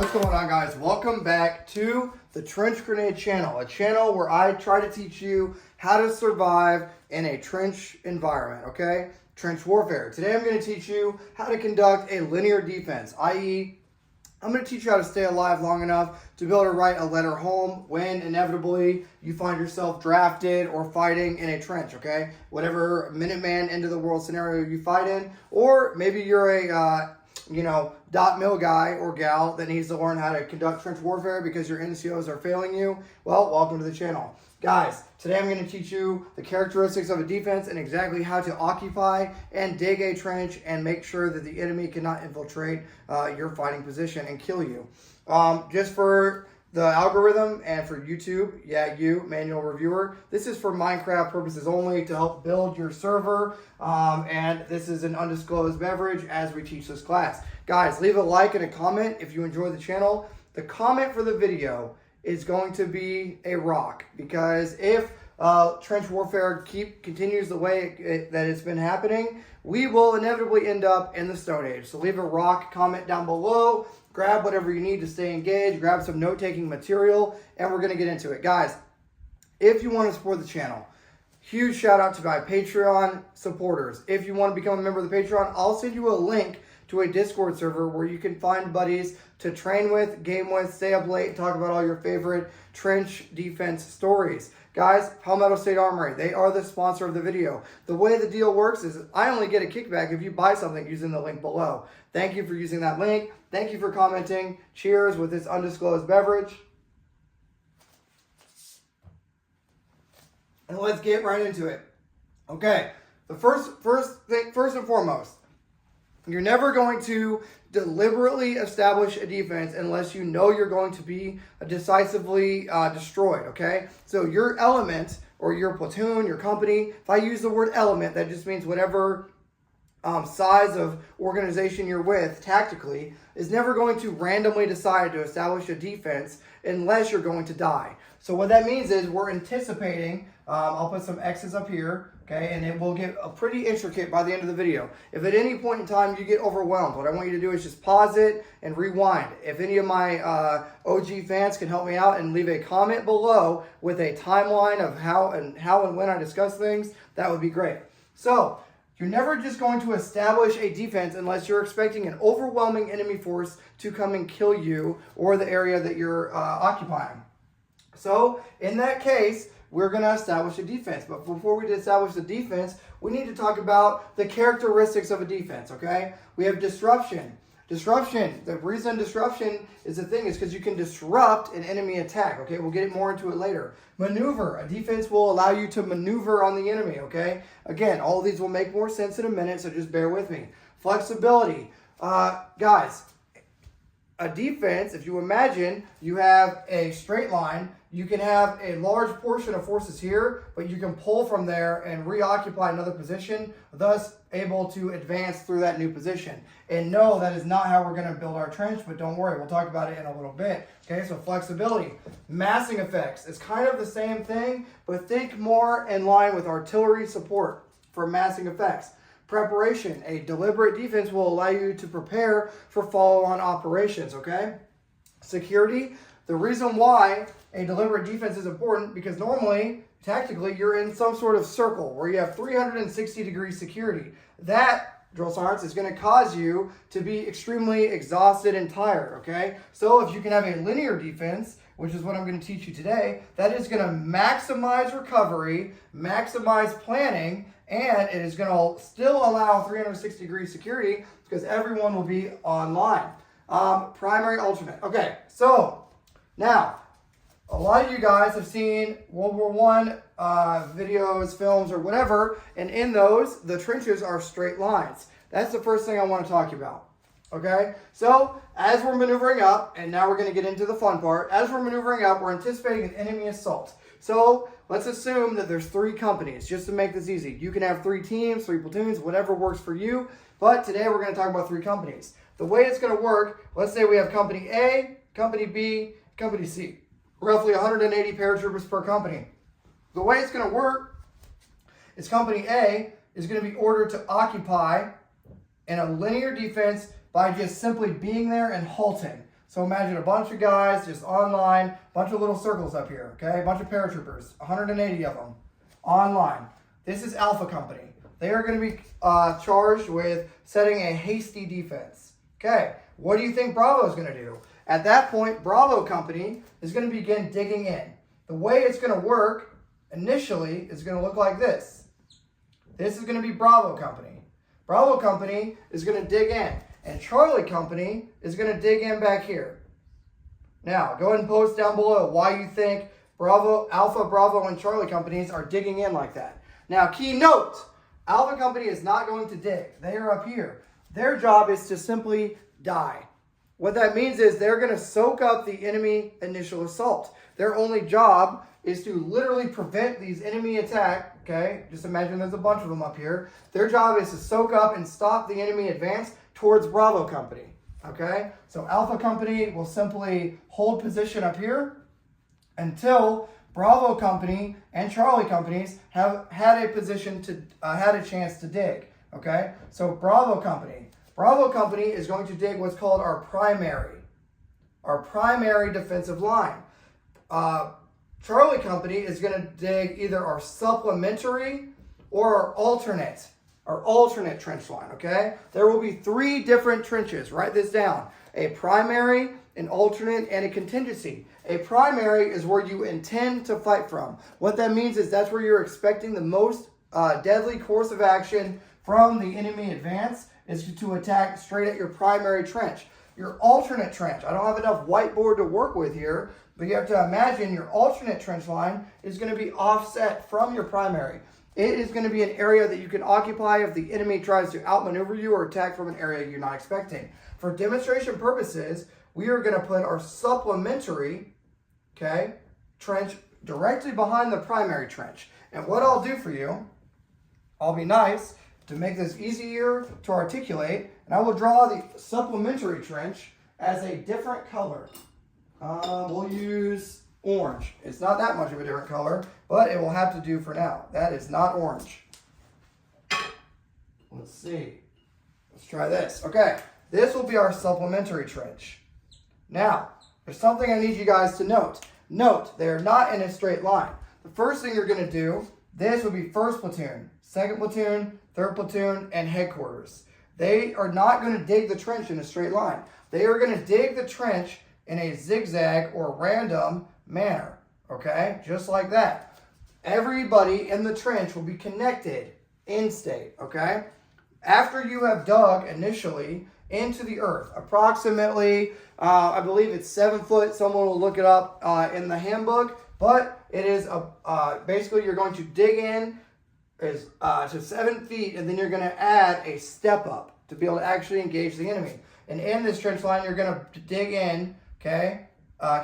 What's going on, guys? Welcome back to the Trench Grenade channel, a channel where I try to teach you how to survive in a trench environment, okay? Trench warfare. Today I'm going to teach you how to conduct a linear defense, i.e., I'm going to teach you how to stay alive long enough to be able to write a letter home when inevitably you find yourself drafted or fighting in a trench, okay? Whatever Minuteman end of the world scenario you fight in, or maybe you're a dot mill guy or gal that needs to learn how to conduct trench warfare because your NCOs are failing you. Well, welcome to the channel. Guys, today I'm going to teach you the characteristics of a defense and exactly how to occupy and dig a trench and make sure that the enemy cannot infiltrate your fighting position and kill you. Just for the algorithm and for YouTube, you, manual reviewer, this is for Minecraft purposes only to help build your server, and this is an undisclosed beverage as we teach this class. Guys, leave a like and a comment if you enjoy the channel. The comment for the video is going to be a rock, because if trench warfare continues the way that it's been happening, we will inevitably end up in the Stone Age. So leave a rock comment down below. Grab whatever you need to stay engaged. Grab some note-taking material, and we're going to get into it. Guys, if you want to support the channel, huge shout out to my Patreon supporters. If you want to become a member of the Patreon, I'll send you a link to a Discord server where you can find buddies to train with, game with, stay up late, and talk about all your favorite trench defense stories. Guys, Palmetto State Armory, they are the sponsor of the video. The way the deal works is I only get a kickback if you buy something using the link below. Thank you for using that link. Thank you for commenting. Cheers with this undisclosed beverage. And let's get right into it. Okay, the first and foremost, you're never going to deliberately establish a defense unless you know you're going to be decisively destroyed, okay? So your element or your platoon, your company, if I use the word element, that just means whatever size of organization you're with tactically, is never going to randomly decide to establish a defense unless you're going to die. So what that means is we're anticipating, I'll put some X's up here, okay, and it will get pretty intricate by the end of the video. If at any point in time you get overwhelmed, what I want you to do is just pause it and rewind. If any of my OG fans can help me out and leave a comment below with a timeline of how and when I discuss things, that would be great. So you're never just going to establish a defense unless you're expecting an overwhelming enemy force to come and kill you or the area that you're occupying. So in that case, we're going to establish a defense. But before we establish the defense, we need to talk about the characteristics of a defense, okay? We have disruption. Disruption, the reason disruption is the thing is because you can disrupt an enemy attack, okay? We'll get more into it later. Maneuver, a defense will allow you to maneuver on the enemy, okay? Again, all of these will make more sense in a minute, so just bear with me. Flexibility, guys, a defense, if you imagine you have a straight line, you can have a large portion of forces here, but you can pull from there and reoccupy another position, thus able to advance through that new position. And no, that is not how we're going to build our trench, but don't worry, we'll talk about it in a little bit. Okay, so flexibility. Massing effects is kind of the same thing, but think more in line with artillery support for massing effects. Preparation, a deliberate defense will allow you to prepare for follow-on operations, okay? Security, the reason why a deliberate defense is important, because normally, tactically, you're in some sort of circle where you have 360-degree security. That, drill sergeants, is going to cause you to be extremely exhausted and tired, okay? So if you can have a linear defense, which is what I'm going to teach you today, that is going to maximize recovery, maximize planning, and it is going to still allow 360-degree security because everyone will be online. Primary alternate. Okay, so now, a lot of you guys have seen World War I videos, films, or whatever, and in those, the trenches are straight lines. That's the first thing I want to talk about. Okay, so as we're maneuvering up, and now we're going to get into the fun part, as we're maneuvering up, we're anticipating an enemy assault. So let's assume that there's 3 companies, just to make this easy. You can have 3 teams, 3 platoons, whatever works for you, but today we're going to talk about 3 companies. The way it's going to work, let's say we have Company A, Company B, Company C. Roughly 180 paratroopers per company. The way it's going to work is Company A is going to be ordered to occupy in a linear defense by just simply being there and halting. So imagine a bunch of guys just online, a bunch of little circles up here, okay? A bunch of paratroopers, 180 of them, online. This is Alpha Company. They are going to be charged with setting a hasty defense. Okay, what do you think Bravo is going to do? At that point, Bravo Company is going to begin digging in. The way it's going to work initially is going to look like this. This is going to be Bravo Company. Bravo Company is going to dig in, and Charlie Company is going to dig in back here. Now, go ahead and post down below why you think Bravo, Alpha, Bravo, and Charlie companies are digging in like that. Now, key note, Alpha Company is not going to dig. They are up here. Their job is to simply die. What that means is they're going to soak up the enemy initial assault. Their only job is to literally prevent these enemy attack, okay? Just imagine there's a bunch of them up here. Their job is to soak up and stop the enemy advance towards Bravo Company, okay? So Alpha Company will simply hold position up here until Bravo Company and Charlie companies have had a position to, had a chance to dig, okay? So Bravo Company is going to dig what's called our primary defensive line. Charlie Company is going to dig either our supplementary or our alternate trench line, okay? There will be 3 different trenches. Write this down. A primary, an alternate, and a contingency. A primary is where you intend to fight from. What that means is that's where you're expecting the most deadly course of action from the enemy advance is to attack straight at your primary trench. Your alternate trench, I don't have enough whiteboard to work with here, but you have to imagine your alternate trench line is going to be offset from your primary. It is going to be an area that you can occupy if the enemy tries to outmaneuver you or attack from an area you're not expecting. For demonstration purposes, we are going to put our supplementary, okay, trench directly behind the primary trench. And what I'll do for you, I'll be nice to make this easier to articulate, and I will draw the supplementary trench as a different color. We'll use orange. It's not that much of a different color, but it will have to do for now. That is not orange. Let's see. Let's try this. Okay, this will be our supplementary trench. Now, there's something I need you guys to note. Note, they're not in a straight line. The first thing you're going to do, this would be first platoon, second platoon, third platoon, and headquarters. They are not going to dig the trench in a straight line. They are going to dig the trench in a zigzag or random manner, okay? Just like that. Everybody in the trench will be connected in state, okay? After you have dug initially into the earth, approximately, I believe it's 7 foot. Someone will look it up in the handbook, but it is basically you're going to dig in to 7 feet, and then you're going to add a step up to be able to actually engage the enemy. And in this trench line, you're going to dig in, okay,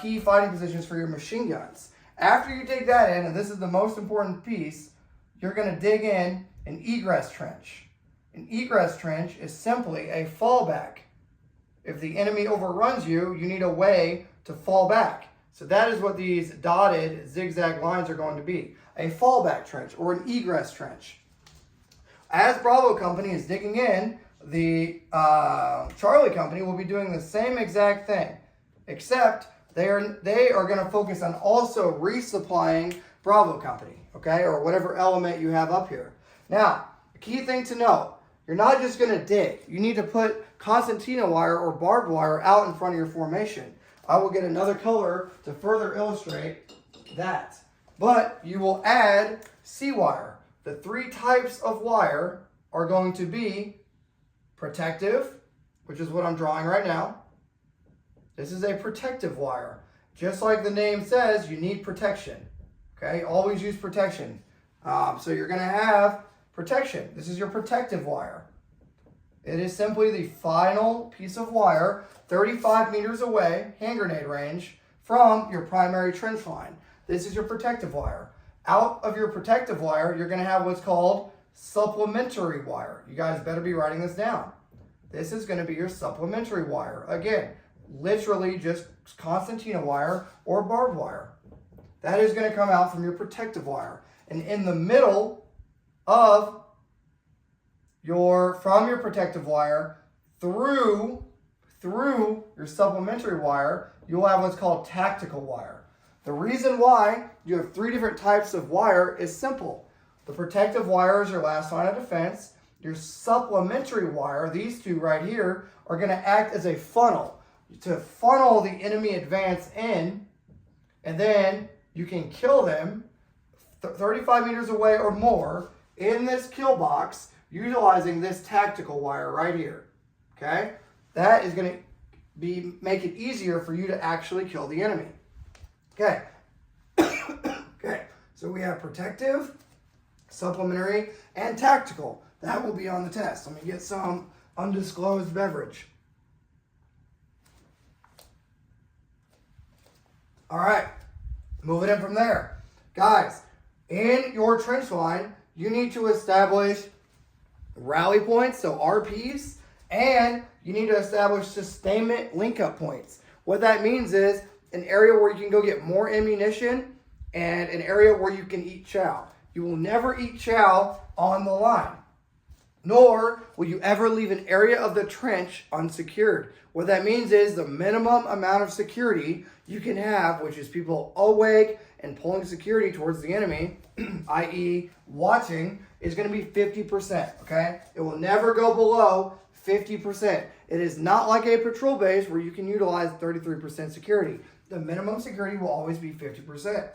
key fighting positions for your machine guns. After you dig that in, and this is the most important piece, you're going to dig in an egress trench. An egress trench is simply a fallback. If the enemy overruns you, you need a way to fall back. So that is what these dotted zigzag lines are going to be. A fallback trench or an egress trench. As Bravo Company is digging in, the Charlie Company will be doing the same exact thing, except they are going to focus on also resupplying Bravo Company, okay, or whatever element you have up here. Now, the key thing to know, you're not just going to dig. You need to put concertina wire or barbed wire out in front of your formation. I will get another color to further illustrate that. But you will add C-wire. The 3 types of wire are going to be protective, which is what I'm drawing right now. This is a protective wire. Just like the name says, you need protection. Okay, always use protection. So you're going to have protection. This is your protective wire. It is simply the final piece of wire 35 meters away, hand grenade range, from your primary trench line. This is your protective wire. Out of your protective wire, you're going to have what's called supplementary wire. You guys better be writing this down. This is going to be your supplementary wire. Again, literally just concertina wire or barbed wire. That is going to come out from your protective wire. And in the middle of from your protective wire through through your supplementary wire, you'll have what's called tactical wire. The reason why you have 3 different types of wire is simple. The protective wire is your last line of defense. Your supplementary wire, these 2 right here, are going to act as a funnel to funnel the enemy advance in, and then you can kill them 35 meters away or more in this kill box utilizing this tactical wire right here. Okay? That is going to make it easier for you to actually kill the enemy. Okay. Okay. So we have protective, supplementary, and tactical. That will be on the test. Let me get some undisclosed beverage. All right. Moving in from there. Guys, in your trench line, you need to establish rally points, so RPs, and you need to establish sustainment link-up points. What that means is an area where you can go get more ammunition and an area where you can eat chow. You will never eat chow on the line, nor will you ever leave an area of the trench unsecured. What that means is the minimum amount of security you can have, which is people awake and pulling security towards the enemy, i.e. watching, is going to be 50%, okay? It will never go below 50%. It is not like a patrol base where you can utilize 33% security. The minimum security will always be 50%.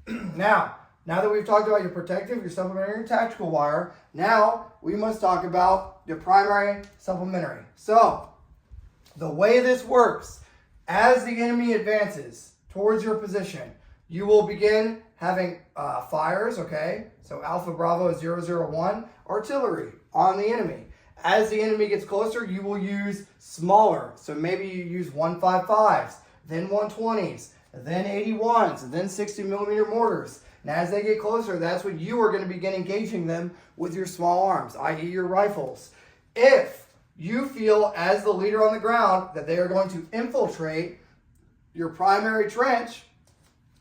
Now that we've talked about your protective, your supplementary, and tactical wire, now we must talk about your primary, supplementary. So, the way this works, as the enemy advances towards your position, you will begin having fires, okay? So Alpha Bravo 001, artillery on the enemy. As the enemy gets closer, you will use smaller. So maybe you use 155s, then 120s, then 81s, and then 60 millimeter mortars. And as they get closer, that's when you are going to begin engaging them with your small arms, i.e. your rifles. If you feel, as the leader on the ground, that they are going to infiltrate your primary trench,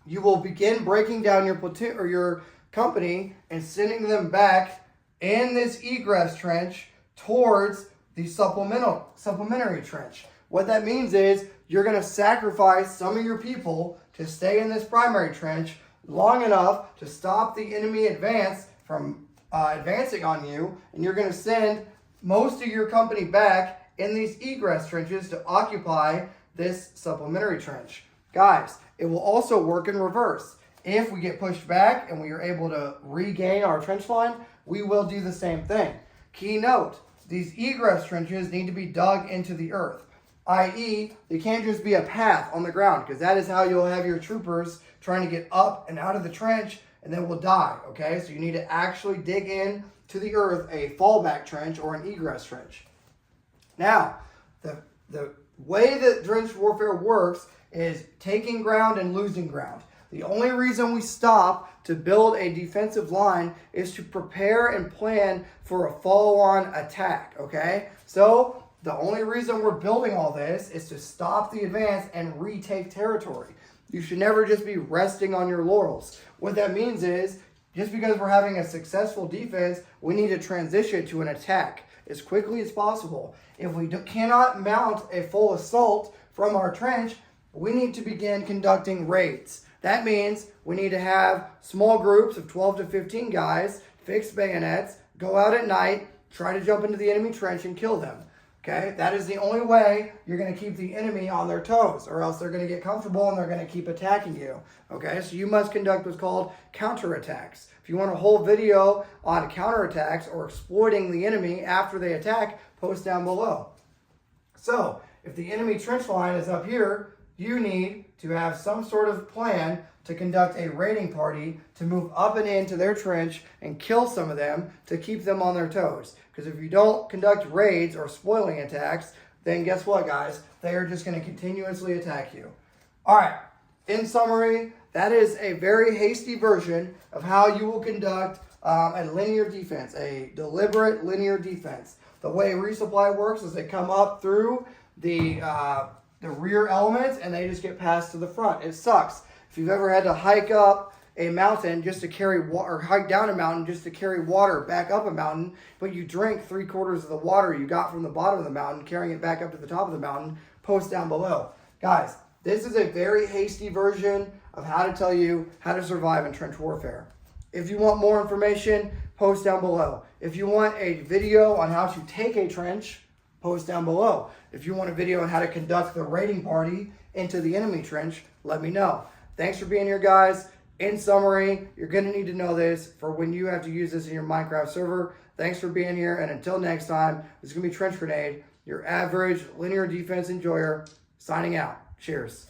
you will begin breaking down your platoon or your company and sending them back in this egress trench towards the supplementary trench. What that means is you're going to sacrifice some of your people to stay in this primary trench long enough to stop the enemy advance from advancing on you, and you're going to send most of your company back in these egress trenches to occupy this supplementary trench. Guys, it will also work in reverse. If we get pushed back and we are able to regain our trench line, we will do the same thing. Key note, these egress trenches need to be dug into the earth, i.e. they can't just be a path on the ground, because that is how you'll have your troopers trying to get up and out of the trench and then will die, okay? So you need to actually dig in to the earth, a fallback trench or an egress trench. Now, the way that trench warfare works is taking ground and losing ground. The only reason we stop to build a defensive line is to prepare and plan for a follow-on attack, okay? So the only reason we're building all this is to stop the advance and retake territory. You should never just be resting on your laurels. What that means is, just because we're having a successful defense, we need to transition to an attack as quickly as possible. If we cannot mount a full assault from our trench, we need to begin conducting raids. That means we need to have small groups of 12 to 15 guys, fixed bayonets, go out at night, try to jump into the enemy trench and kill them. Okay, that is the only way you're going to keep the enemy on their toes, or else they're going to get comfortable and they're going to keep attacking you. Okay, so you must conduct what's called counterattacks. If you want a whole video on counterattacks or exploiting the enemy after they attack, post down below. So, if the enemy trench line is up here, you need to have some sort of plan to conduct a raiding party to move up and into their trench and kill some of them to keep them on their toes. Because if you don't conduct raids or spoiling attacks, then guess what, guys? They are just going to continuously attack you. All right, in summary, that is a very hasty version of how you will conduct a linear defense, a deliberate linear defense. The way resupply works is they come up through the rear elements and they just get passed to the front. It sucks. If you've ever had to hike up a mountain just to carry water, or hike down a mountain just to carry water back up a mountain, but you drink 3/4 of the water you got from the bottom of the mountain, carrying it back up to the top of the mountain, post down below. Guys, this is a very hasty version of how to tell you how to survive in trench warfare. If you want more information, post down below. If you want a video on how to take a trench, post down below. If you want a video on how to conduct the raiding party into the enemy trench, let me know. Thanks for being here, guys. In summary, you're going to need to know this for when you have to use this in your Minecraft server. Thanks for being here, and until next time, this is going to be Trench Grenade, your average linear defense enjoyer, signing out. Cheers.